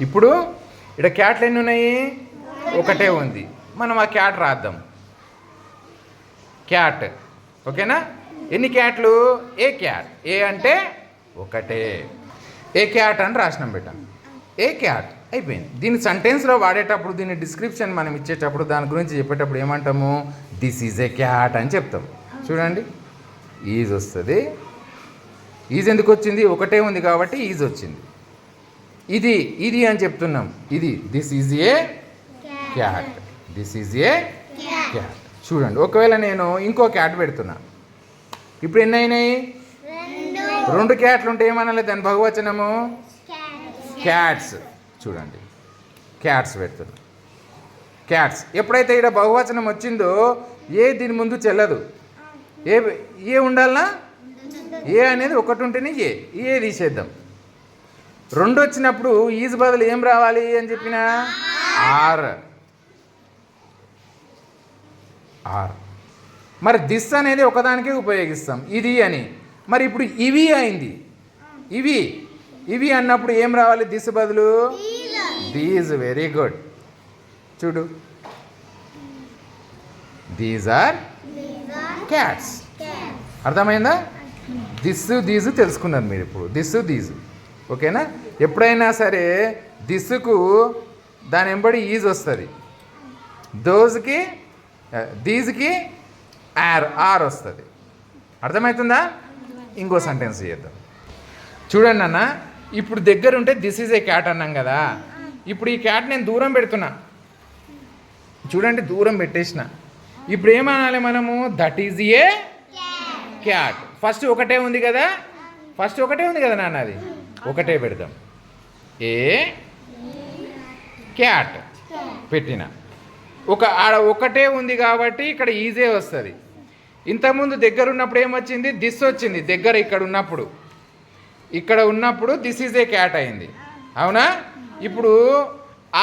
ఇప్పుడు ఇక్కడ క్యాట్లు ఎన్ని ఉన్నాయి? ఒకటే ఉంది. మనం ఆ క్యాట్ రాద్దాం. క్యాట్. ఓకేనా? ఎన్ని క్యాట్లు? ఏ క్యాట్. ఏ అంటే ఒకటే. ఏ క్యాట్ అని రాసినాం పెట్టాం. ఏ క్యాట్ అయిపోయింది. దీన్ని సెంటెన్స్లో వాడేటప్పుడు, దీని డిస్క్రిప్షన్ మనం ఇచ్చేటప్పుడు, దాని గురించి చెప్పేటప్పుడు ఏమంటాము? దిస్ ఈజ్ ఏ క్యాట్ అని చెప్తాం. చూడండి, ఈజ్ వస్తుంది. ఈజ్ ఎందుకు వచ్చింది? ఒకటే ఉంది కాబట్టి ఈజ్ వచ్చింది. ఇది ఇది అని చెప్తున్నాం. ఇది this is a cat. This is a cat. చూడండి, ఒకవేళ నేను ఇంకో క్యాట్ పెడుతున్నా, ఇప్పుడు ఎన్ని అయినాయి? 2 క్యాట్లు ఉంటే ఏమనాలి దాని బహువచనము? క్యాట్స్. చూడండి, క్యాట్స్ పెడుతున్నా. క్యాట్స్. ఎప్పుడైతే ఇక్కడ బహువచనం వచ్చిందో ఏ దీని ముందు చెల్లదు. ఏ ఉండాలనా? ఏ అనేది ఒకటి ఉంటేనే ఏ తీసేద్దాం. 2 వచ్చినప్పుడు ఈజ్ బదులు ఏం రావాలి అని చెప్పిన? ఆర్. మరి దిస్ అనేది ఒకదానికే ఉపయోగిస్తాం, ఇది అని. మరి ఇప్పుడు ఇవి అయింది. ఇవి అన్నప్పుడు ఏం రావాలి దిస్ బదులు? దీస్. Very good. చూడు, దీస్ ఆర్ క్యాట్స్. అర్థమైందా? దీసు తెలుసుకున్నారు మీరు ఇప్పుడు. దీసు. ఓకేనా? ఎప్పుడైనా సరే దిస్సుకు దాని వెంబడి ఈజ్ వస్తుంది, దోజ్కి దీజ్కి ఆర్ వస్తుంది. అర్థమవుతుందా? ఇంకో సెంటెన్స్ చేద్దాం. చూడండి అన్న, ఇప్పుడు దగ్గర ఉంటే దిస్ ఈజ్ ఏ క్యాట్ అన్నాం కదా. ఇప్పుడు ఈ క్యాట్ నేను దూరం పెడుతున్నా. చూడండి, దూరం పెట్టేసిన. ఇప్పుడు ఏమనాలి మనము? That is a cat. First ఒకటే ఉంది కదా నాన్న, అది ఒకటే పెడదాం. ఏ క్యాట్ పెట్టిన. ఆడ ఒకటే ఉంది కాబట్టి ఇక్కడ ఈజే వస్తుంది. ఇంతకుముందు దగ్గర ఉన్నప్పుడు ఏమొచ్చింది? దిస్ వచ్చింది. దగ్గర ఇక్కడ ఉన్నప్పుడు దిస్ ఈజ్ ఏ క్యాట్ అయింది. అవునా? ఇప్పుడు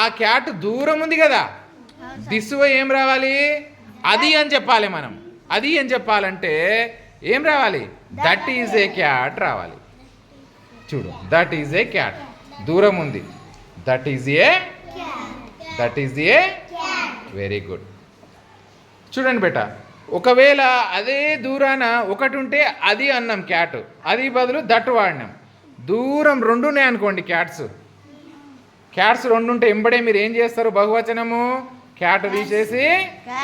ఆ క్యాట్ దూరం ఉంది కదా, దిస్ ఏం రావాలి? అది అని చెప్పాలి మనం. అది అని చెప్పాలంటే ఏం రావాలి? దట్ ఈజ్ ఏ క్యాట్ రావాలి. చూడు, దట్ ఈజ్ ఏ క్యాట్. దూరం ఉంది. That is a very good. చూడండి బేట, ఒకవేళ అదే దూరాన ఒకటి ఉంటే అది అన్నాం క్యాట్, అది బదులు దట్ వాడినాం. దూరం 2 ఉన్నాయి అనుకోండి క్యాట్స్ 2 ఉంటే ఎంబడే మీరు ఏం చేస్తారు? బహువచనము క్యాట్ తీసేసి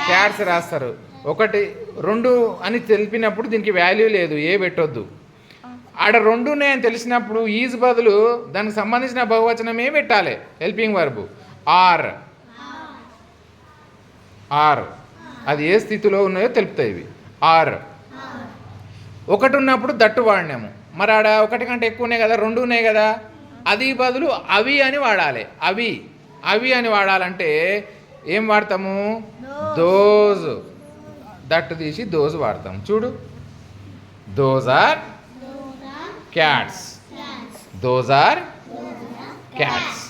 క్యాట్స్ రాస్తారు. 1 2 అని తెలిపినప్పుడు దీనికి వాల్యూ లేదు, ఏ పెట్టొద్దు. ఆడ 2 ఉన్నాయని తెలిసినప్పుడు ఈజ్ బదులు దానికి సంబంధించిన బహువచనం ఏ పెట్టాలి? Helping verb are. అది ఏ స్థితిలో ఉన్నాయో తెలుపుతాయి ఇవి. ఆర్. 1 ఉన్నప్పుడు దట్టు వాడినాము. మరి ఆడ 1 కంటే ఎక్కువ ఉన్నాయి కదా, 2 ఉన్నాయి కదా, అది బదులు అవి అని వాడాలి. అవి అని వాడాలంటే ఏం వాడతాము? దోజ్. దట్టు తీసి దోజ్ వాడతాం. చూడు, those are cats. Those are cats.